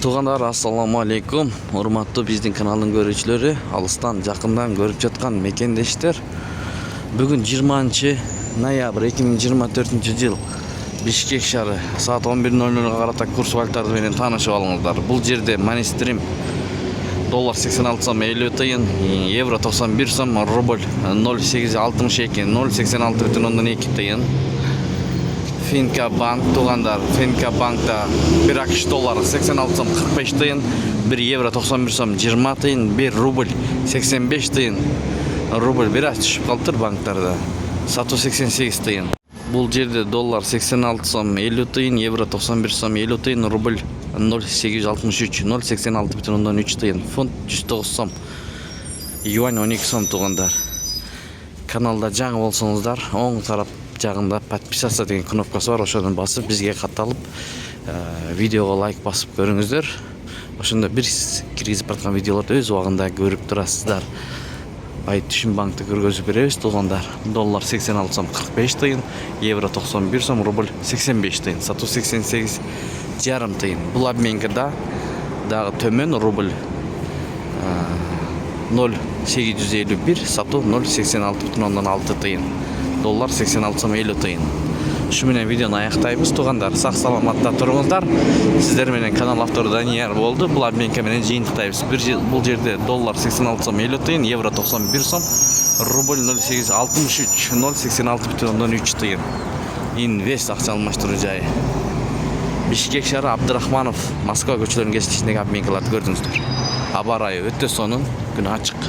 Туугандар, ассаламу алейкум. Урматтуу биздин каналдын көрүүчүлөрү, алыстан жакындан көрүп жаткан мекендештер. Бүгүн 20 ноябрь 2024 жыл Бишкек шаары саат 11:00 карата курс валютасы менен таанышып алыңыздар. Бул жерде манистрим доллар 86 сом 50 тыйын, евро 91 сом, рубль 0,862, 0,86,2 тыйын. Финка банк, туугандар, Финка банкта 1 акш доллары 86 сом 45 тыйын, 1 евро 91 сом 20 тыйын, 1 рубль 85 тыйын. Рубль бир аз түшүп калыптыр банктарда. Сатуу 88 тыйын. Бул жерде доллар 86 сом 50 тыйын, евро 91 сом 50 тыйын, рубль 0,863, 0,86,3 тыйын, фунт 109 сом, юань 12 сом туугандар. Каналда жаңы болсоңуздар, оң тарап жагында подписаться деген кнопкасы бар, ошону басып бизге катталып, видеого лайк басып көрүңүздөр. Ошондо бир киргизип бараткан видеолорду өз убагында көрүп турасыздар. Ай түшүм банкты көргөзүп беребиз туугандар. Доллар 86 сом 45 тыйын, евро 91 сом, рубль 85 тыйын, сатуу 88 жарым тыйын. Бул обменкада дагы төмөн рубль 0,851, сатуу 0,86,6 тыйын. Доллар 86 сом 50 тыйын. Ушу менен видеону аяктайбыз туугандар. Сак саламатта туруңуздар. Сиздер менен канал автору Данияр болду. Бул обменка менен жыйынтыктайбыз. Бул жерде доллар 86 сом 50 тыйын, евро 91 сом, рубль 0,863, 0,86,3 тыйын. Инвест акча алмаштыруу жайы. Бишкек шаары Абдырахманов Москва көчөлөрүнүн кесиштигиндеги обменкаларды көрдүңүздөр. Аба ырайы өтө сонун, күн ачык.